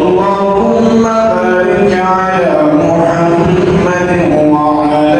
اللهم بارك على محمد وعلى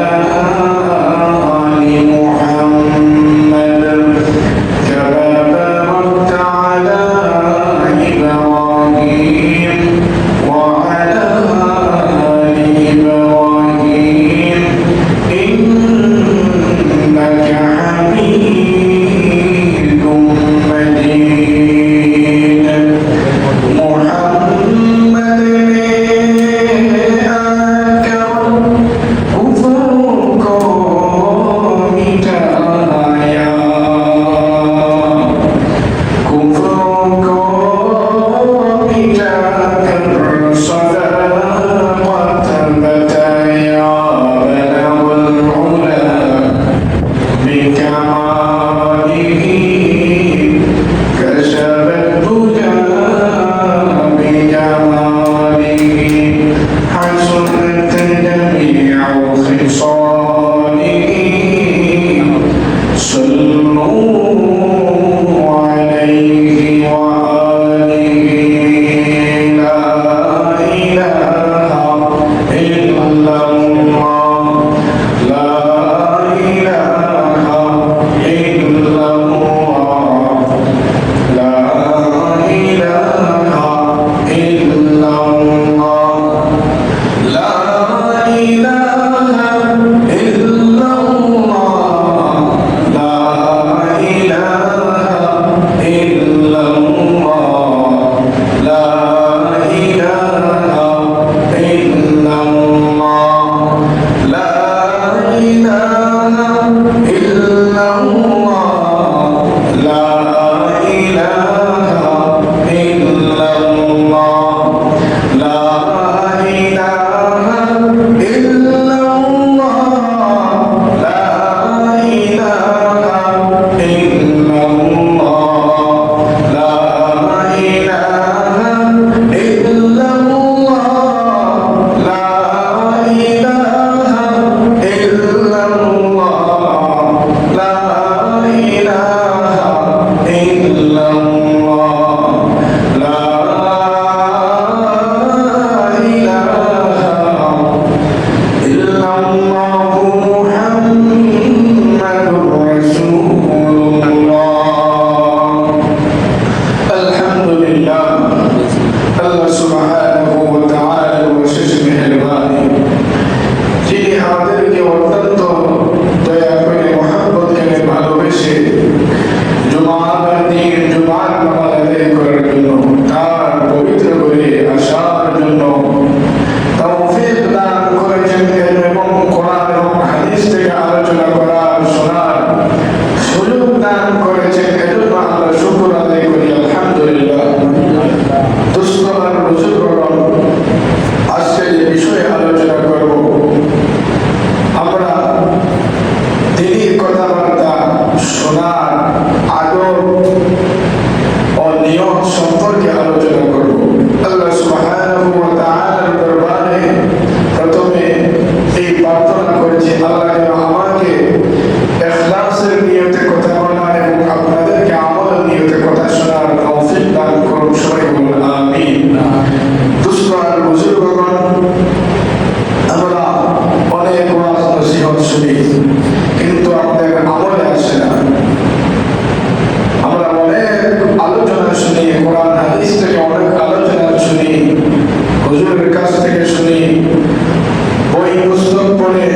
পড়ে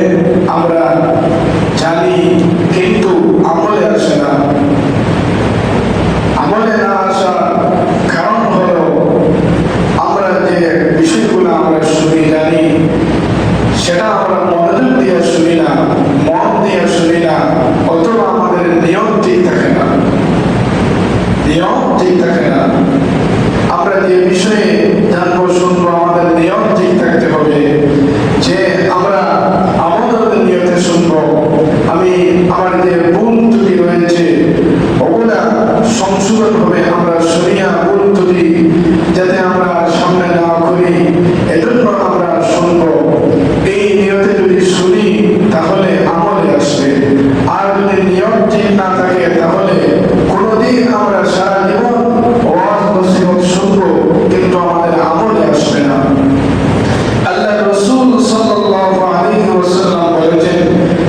আমরা জানি, কিন্তু আমলে আসে না। আমলে না আসার কারণ হলো আমরা যে বিষয়গুলো আমরা শুনি জানি, সেটা আমরা মনোযোগ দিয়ে শুনি না, মন দিয়ে শুনি না, অথবা আমাদের নিয়ম ঠিক থাকে না। নিয়ম ঠিক থাকে না। আমরা যে বিষয়ে জানবো শুনবো, আমাদের নিয়ম ঠিক থাকতে হবে যে আমরা আমাদের নিয়তে শুনবো। আমি আমার যে ভুল ত্রুটি রয়েছে ওগুলা সংশোধন হবে, আমরা শুনিয়া ভুল ত্রুটি যাতে আমরা সামনে না করি, এজন্য আমরা শুনবো। এই নিয়তে যদি শুনি তাহলে আমলে আসবে, আর যদি নিয়ম ঠিক না থাকে তাহলে কোনোদিন আমরা সারা জীবন ওয়াজ নসিহত শুনবো, কিন্তু আমাদের আমলে আসবে না। আল্লাহ রাসূল সাল্লাল্লাহু আলাইহি ওয়াসাল্লাম বলেছেন,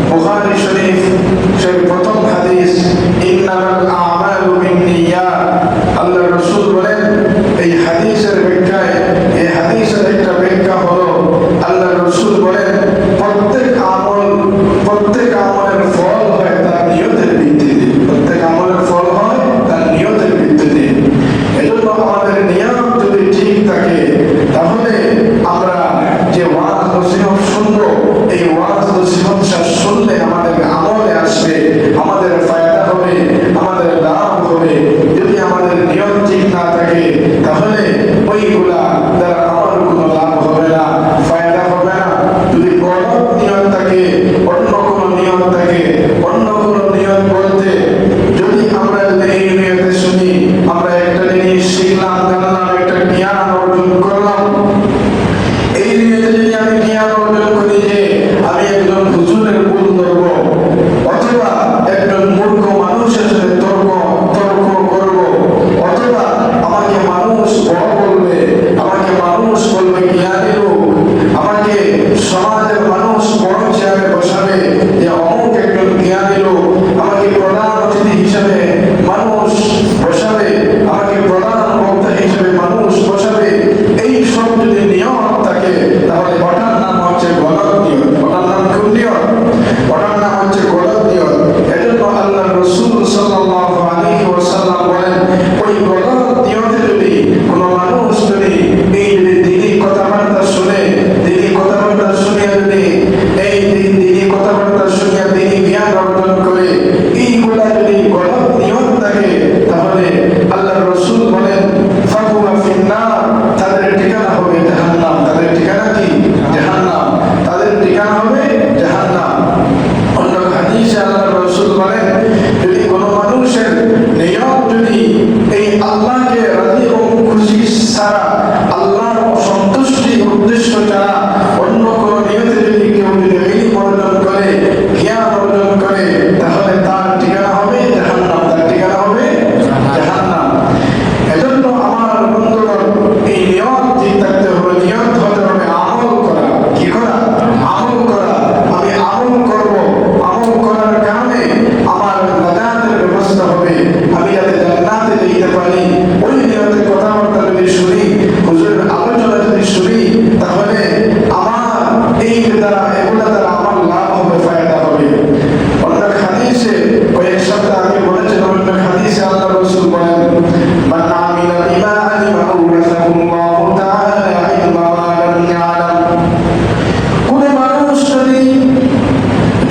বুখারী শরীফ প্রথম হাদিস, ইন্নামাল আমালু বিন্নিয়াত। আল্লাহ রাসূল বলেন, এই হাদিসের ব্যাখ্যায়, এই হাদিসের একটা ব্যাখ্যা হলো আল্লাহ রাসূল বলেন প্রত্যেক আমলের ফল হয় তার নিয়তের ভিত্তিতে। প্রত্যেক আমলের ফল হয় তার নিয়তের ভিত্তিতে। এজন্য আমাদের নিয়ম যদি ঠিক থাকে তাহলে আমরা যে ওয়াজ নসিহত শুনবো, এই ওয়াজ নসিহত শুনলে আমাদের আমলে আসবে, আমাদের ফায়দা হবে, আমাদের লাভ হবে। যদি আমাদের নিয়ম ঠিক না থাকে তাহলে ওইগুলা দ্বারা আমার কোনো লাভ হবে না, ফায়দা হবে না। যদি গলত নিয়ম থাকে, অন্য কোনো নিয়ম থাকে, অন্য কোনো নিয়ম বলতে যদি আমরা এই নিয়তে শুনি, আমরা একটা জিনিস শিখলাম, জানলাম, একটা জ্ঞান অর্জন করলাম। এই নিয়তে যদি আমি জ্ঞান অর্জন করি যে আমি একজন হুজুরের ভুল ধরবো, অথবা একজন মূর্খ মানুষের সাথে তর্ক করব, অথবা আমাকে মানুষ বড় বলবে, আমাকে মানুষ বলবে জ্ঞানী লোক, আমাকে সমাজের মানুষ বড় চেয়ারে বসাবে যে অমুক একজন জ্ঞানী লোক, আমাকে প্রধান অতিথি হিসেবে মানুষ বসাবে, আমাকে প্রধান বক্তা হিসেবে মানুষ বসাবে। এই সব যদি নিয়ম থাকে তাহলে ওটার নাম হচ্ছে গলত নিয়ত। ওটার নাম কোন নিয়ত? ওটার নাম হচ্ছে গলত নিয়ত। এজন্য আল্লাহ রাসূল সাল্লাল্লাহু আলাইহি ওয়াসাল্লাম বলেন, ওই গলত নিয়তে যদি কোনো মানুষ যদি এই দিনী কথাবার্তা শুনে, দিনী কথাবার্তা শুনিয়া যদি এই দিনী কথাবার্তা শুনিয়া দিনী জ্ঞান অর্জন করে, এইগুলা যদি গলত নিয়ত থাকে তাহলে আল্লাহ রাসূল বলেন ফাহুয়া ফিন্নার, তাদের ঠিকানা হবে জাহান্নাম। তাদের ঠিকানা কি? জাহান্নাম। তাদের ঠিকানা হবে জাহান্নাম। অন্য হাদিসে আল্লাহ রাসূল বলেন, যদি কোনো মানুষের নিয়ত যদি এই আল্লাহকে রাজি ও খুশি ছাড়া, আল্লাহর সন্তুষ্টি উদ্দেশ্য ছাড়া অন্য কোনো নিয়তে যদি কেউ যদি ইলম অর্জন করে, জ্ঞান অর্জন করে, তাহলে তার ঠিকানা হবে জাহান্নাম। তার ঠিকানা হবে জাহান্নাম। এজন্য আমার বন্ধুগণ, এই নিয়ত ঠিক থাকতে হবে। নিয়ত হতে হবে আমল করা। কি করা? আমল করা। আমি আমল করব, আমল করার কারণে আমার নাজাতের ব্যবস্থা হবে, আমি যাতে জান্নাতে যেতে পারি। ওই নিয়তে কথাবার্তা যদি শুনি, হুজুরের আলোচনা যদি শুনি, তাহলে আমার এই দ্বারা এগুলা দ্বারা আমার লাভ হবে, ফায়দা হবে। অন্য হাদিসে কয়েক সপ্তাহ আগে বলেছেন, অন্য হাদিসে আল্লাহ রাসূল বলেন, মান আমিলা বিমা আলিমা আওরাসাহুল্লাহু তাআলা ইলমা মা লাম ইয়ালাম। কোন মানুষ যদি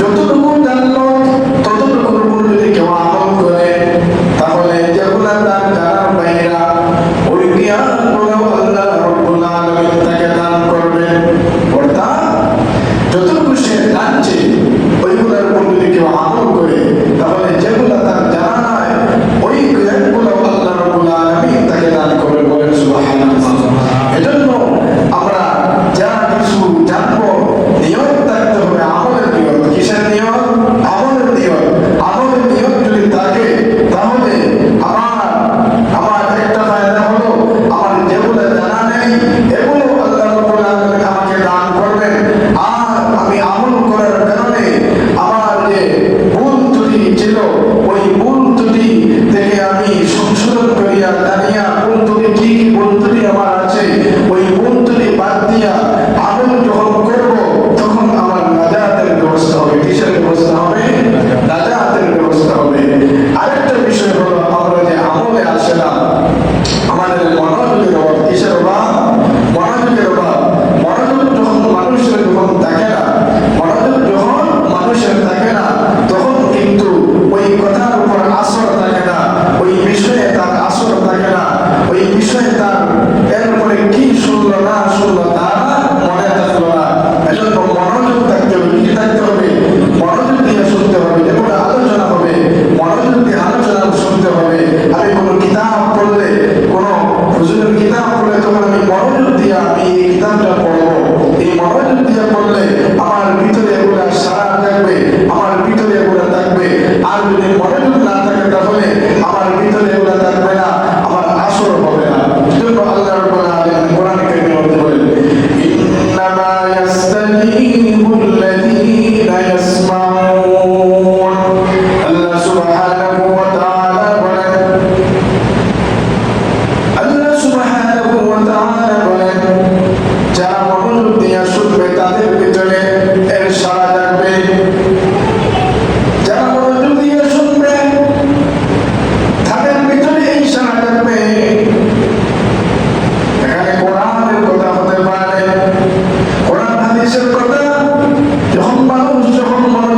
যতটুকু জানলো ততটুকুর উপর যদি কেউ আমল করে, তাহলে যেগুলা তার জানার বাইরা, ওই জ্ঞানগুলো আল্লাহ রাব্বুল আলামিন তাকে দান করবেন। অর্থাৎ যতটুকু সে জানছে ওইগুলোর উপর যদি কেউ আমল করে, তাহলে যেগুলা তার জানা নাই ওই জ্ঞানগুলো আল্লাহ রাব্বুল আলামিন তাকে দান করবেন। বলেন সুবহানাল্লাহ। এজন্য আমরা যা কিছু জানবো, নিয়ত থাকতে হবে আমলের নিয়ত। কিসের নিয়ত? আমলের নিয়ত। আমলের নিয়ত যদি থাকে তাহলে আমার একটা ফায়দা হলো, আমার যেগুলো জানা নেই এগুলো আল্লাহ রাব্বুল আলামিন আমাকে দান করবেন। আর আমি আমল করার কারণে আমার যে ভুল ত্রুটি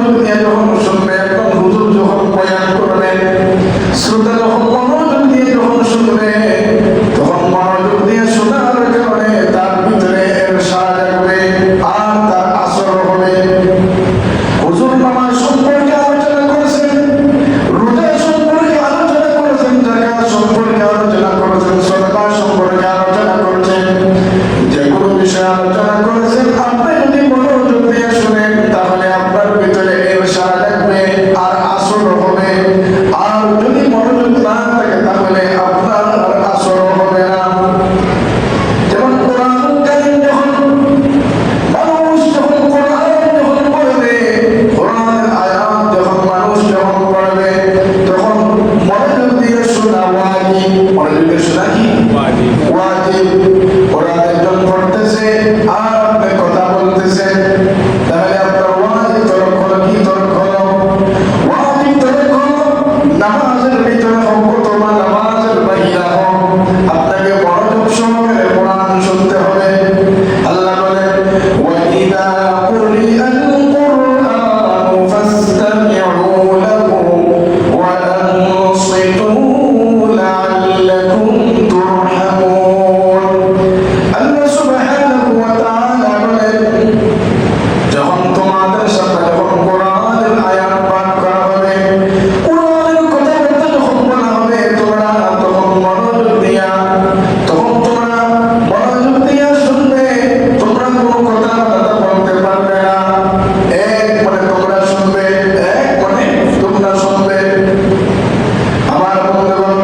মনোযোগ দিয়ে যখন শুনবে, একদম হুজুর যখন বয়ান করবেন, শ্রোতা যখন মনোযোগ দিয়ে যখন শুনবে, তখন মনোযোগ দিয়ে শোনার কারণে তার ভিতরে এর সাড়া জাগবে আর তার আসর হবে। হুজুর নামাজ সম্পর্কে আলোচনা করেছেন, রোজা সম্পর্কে আলোচনা করেছেন, জাকাত সম্পর্কে আলোচনা করেছেন, সাদাকা সম্পর্কে আলোচনা করেছেন, যে কোনো বিষয়ে আলোচনা করেছেন। আপনি যদি মনোযোগ দিয়ে শুনেন তাহলে আপনার ভিতরে এর সাড়া জাগবে আর আসর হবে। আর যদি মনোযোগ না থাকে তাহলে আপনার আর আসর হবে না। যেমন কোরআন কারীম যখন মানুষ যখন কোরআন যখন পড়বে, কোরআনের আয়াত যখন মানুষ যখন পড়বে, তখন মনোযোগ দিয়ে শোনা ওয়াজিব। মনোযোগ দিয়ে শোনা কি ওয়াজিব। কোরআন একজন পড়তেছে আর আপনি কথা বলতেছেন, তাহলে আপনার ওয়াজিব তরক হলো কি? তরক হলো ওয়াজিব তরক হলো নামাজের ভিতরে হোক অথবা নামাজের বাহিরে হোক, আপনাকে মনোযোগ সহকারে কোরআন শুনতে হবে। আল্লাহ বলেন, ওয়াইদা কুরিআল কুরআনু ফাসতামিউ লাহু ওয়া আনসিতু লাআল্লাকুম তুরহামুন। আল্লাহ সুবহানাহু ওয়া তাআলা বলেন, যখন তোমাদের সামনে যখন কোরআনের আয়াত পাঠ করা হবে, কোরআনের কথা বলতে যখন বলা হবে, তোমরা তখন মনোযোগ দিয়া শুনবে। তোমরা কোনো কথা বলতে পারবে না, এক মনে তোমরা শুনবে, এক মনে তোমরা শুনবে। আমার বন্ধুগণ,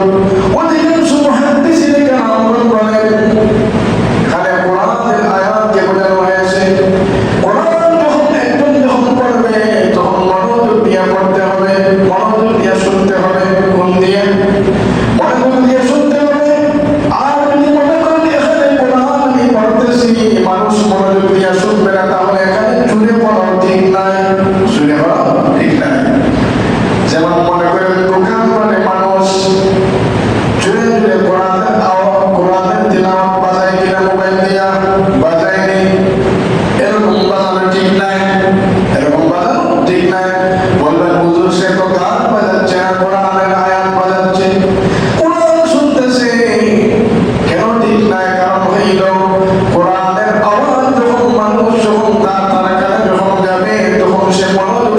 অধিকাংশ মুহাদ্দিসিন কেরামগণ বলেন, এখানে কোরআনের আয়াতকে বোঝানো হয়েছে, কোরআন যখন একজন যখন পড়বে তখন মনোযোগ দিয়ে পড়তে হবে, মনোযোগ দিয়ে শুনতে হবে। কোন দিয়ে? মনোযোগ দিয়ে শুনতে হবে। আর যদি মনে করেন এখানে কোরআন আমি পড়তেছি, মানুষ মনোযোগ দিয়ে শুনবে না, তাহলে এখানে জুড়ে পড়াও ঠিক নাই, জুড়ে পড়াও ঠিক নাই। যেমন মনে করেন দোকান মানে মানুষ জুড়ে জুড়ে কোরআনের তিলাওয়াত বাজায় কিনা, মোবাইল দিয়া বাজায়নি, এরকম বাজানো ঠিক নাই, এরকম বাজানো ঠিক নাই। বলবেন হুজুর সে তো গান বাজাচ্ছে না, কোরআনের আয়াত বাজাচ্ছে, কোরআন শুনতেছে, কেন ঠিক নাই? কারণ হইল কোরআনের আওয়াজ যখন মানুষ যখন তার কানে যখন যাবে, তখন সে মনোযোগ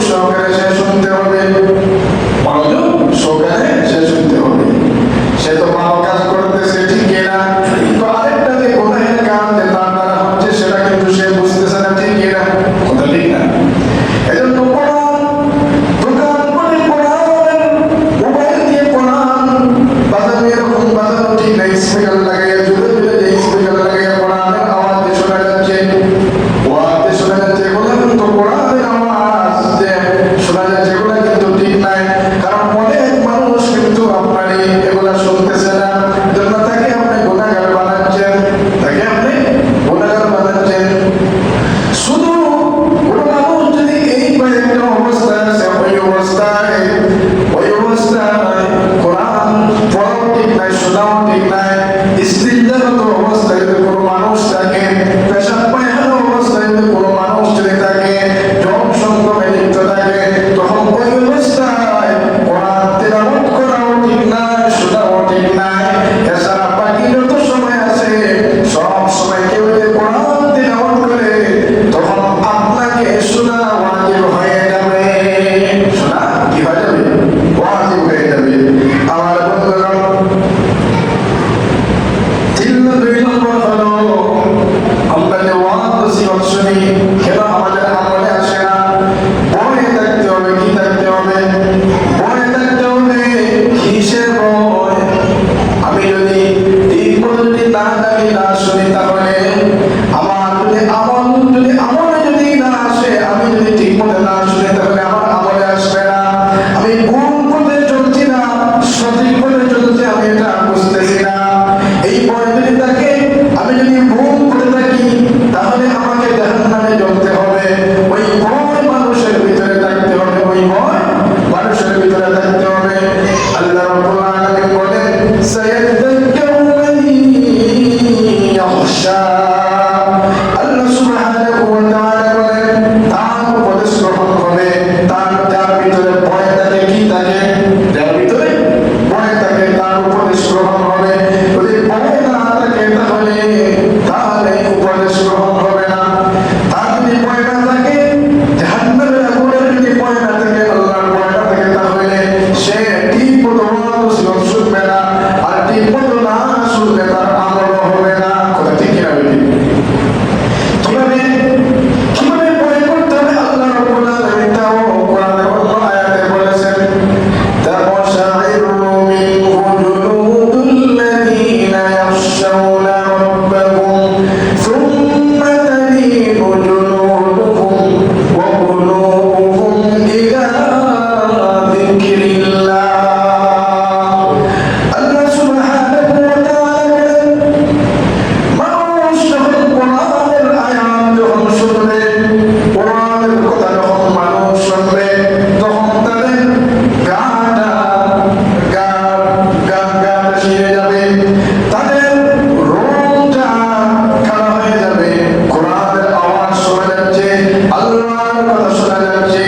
কথা শোনা যাচ্ছে,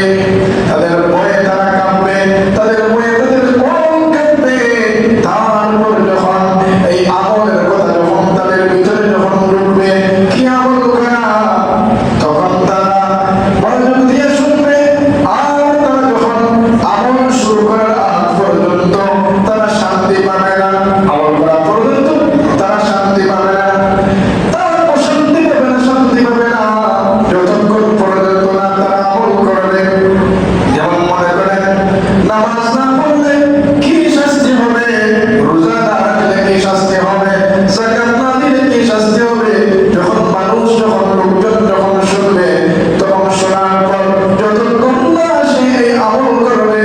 তাদের ভয়ে তারা কাঁপবে, তাদের ভয়ে তাদের কোন কাঁপবে। তারপর যখন এই আমলের কথা যখন তাদের ভিতরে যখন ঢুকবে, কি আমল করা, তখন তারা মনোযোগ দিয়ে শুনবে। আর তারা যখন আমল শুরু করার আগ পর্যন্ত তারা শান্তি পাবে না, আমল করা পর্যন্ত তারা শান্তি পাবে না। তারা শান্তি পাবে না, শান্তি পাবে না যতক্ষণ পর্যন্ত না তারা আমল করবে। যেমন মনে করেন নামাজ না পড়লে কি শাস্তি হবে, রোজা না রাখলে কি শাস্তি হবে, যাকাত না দিলে কি শাস্তি হবে। যখন মানুষ যখন লোকজন যখন শুনবে, তখন শোনার পর যতক্ষণ না সে এই আমল করবে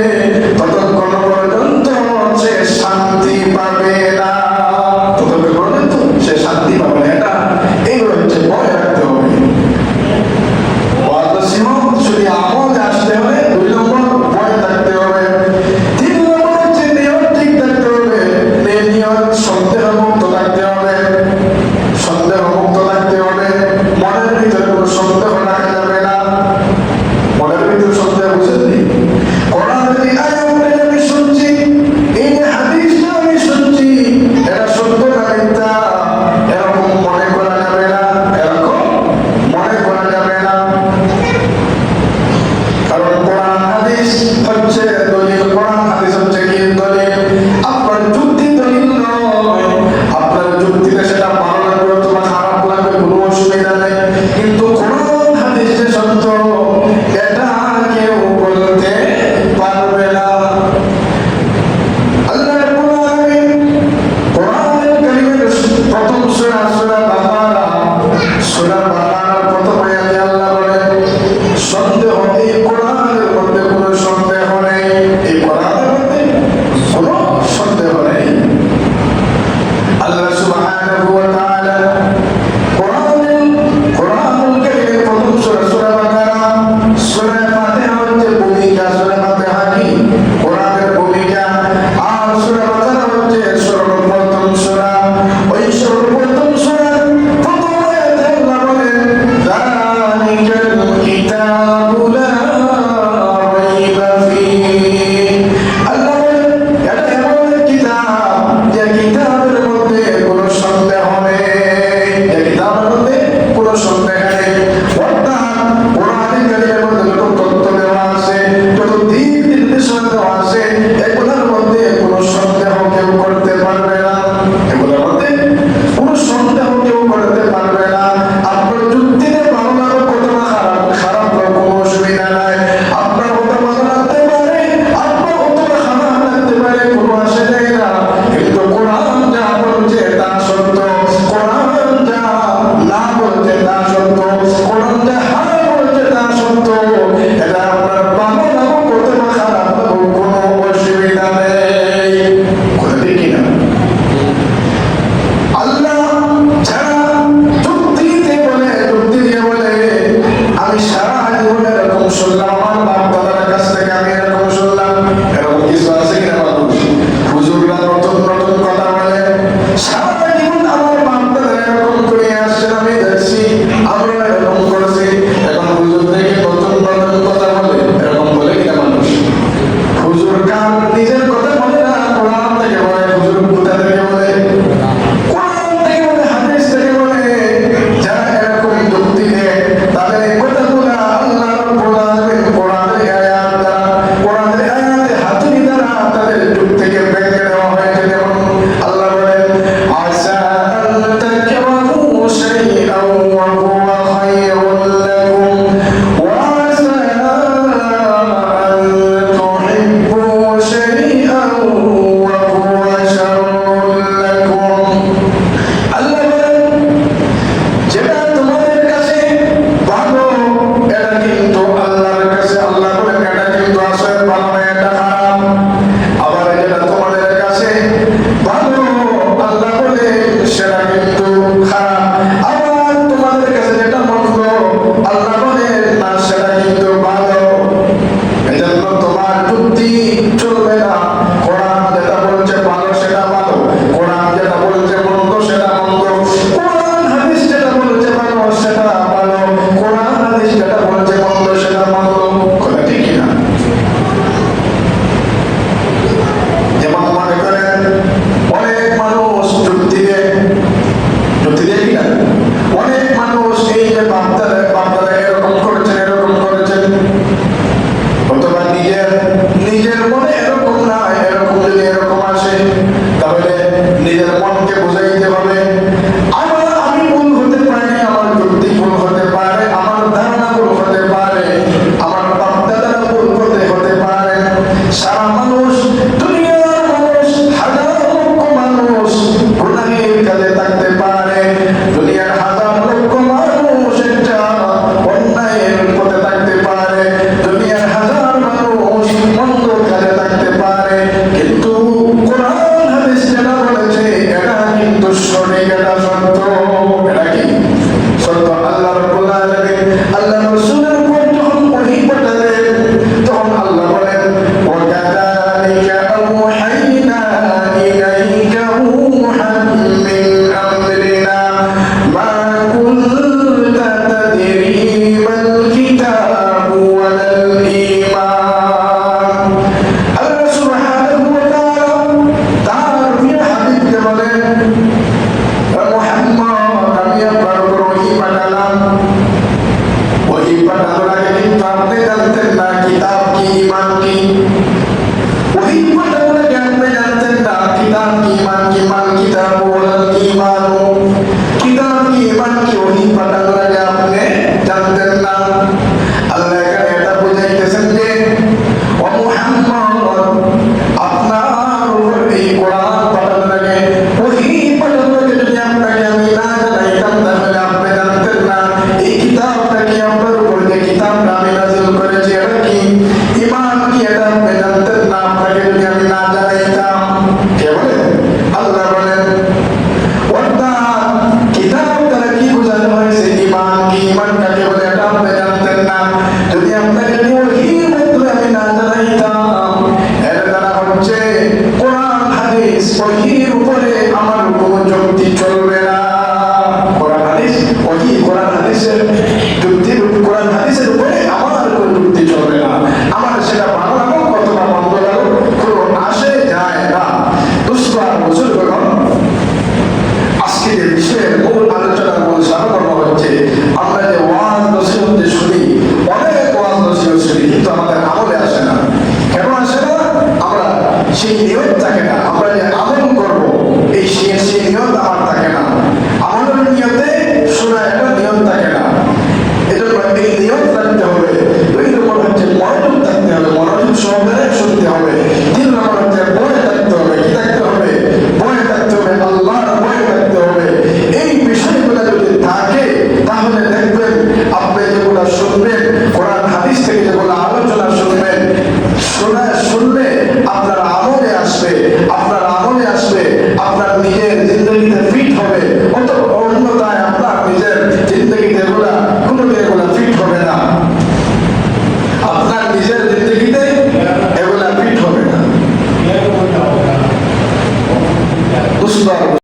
ততক্ষণ পর্যন্ত সে শান্তি পাবে না, ততক্ষণ পর্যন্ত সে শান্তি পাবে না। এটা এইগুলো হচ্ছে ভয় রাখতে হবে। শুধু আমল আসতে হবে, 2 নম্বর ভয় থাকতে হবে। কিতাব কি, ঈমান কি। ওহী পাঠানোর আগে আপনি জানতেন না কিতাব কি, ঈমান কি। মান কিতাবু ওয়াল ঈমানু, কিতাব কি, ঈমান কি ওহী পাঠানোর আগে আপনি জানতেন না। আল্লাহ এখানে এটা বুঝাইতেছেন যে ও মুহাম্মদ, আপনার উপর এই কোরআন পাঠানোর আগে, ওহী পাঠানোর আগে যদি আপনাকে আমি না জানাইতাম তাহলে আপনি জানতেন না এই কিতাবটা কি, আপনার উপর যে কিতাবটা আমি নাযিল করেছি এটা কি, ঈমান কি, এটা আপনি জানতেন না আপনাকে যদি আমি না জানাইতাম। কে বলে? আল্লাহ বলেন। অর্থাৎ কিতাব দ্বারা কি বোঝানো হয়েছে? ঈমান কি, ঈমান কাকে বলে এটা আপনি জানতেন না যদি আপনাকে ওহীর মাধ্যমে আমি না জানাইতাম। এর দ্বারা হচ্ছে কোরআন হাদিস ওহীর উপরে আমার কোনো যুক্তি চলবে না। কোরআন হাদিস, ওহী কোরআন হাদিসের যুক্তি, কোরআন হাদিসের উপরে আমার কোনো যুক্তি চলবে না। আমার সেটা ভালো লাগুক অথবা মন্দ লাগুক কোনো আসে যায় না। দুস্থ আর বুজুর্গগণ, আজকে যে বিষয়ের মূল আলোচনার মূল সারমর্ম হচ্ছে আমরা যে ওয়াজ নসিহত শুনি, অনেক ওয়াজ নসিহত শুনি কিন্তু আমাদের আমলে আসে না। কেন আসে না? আমরা সেই নিয়ত থাকে না, আমরা যে আমল করবো এই সেই নিয়ত আমার থাকে না। আমলের নিয়তে শোনা এটা নিয়ত থাকে না। এজন্য এই নিয়ত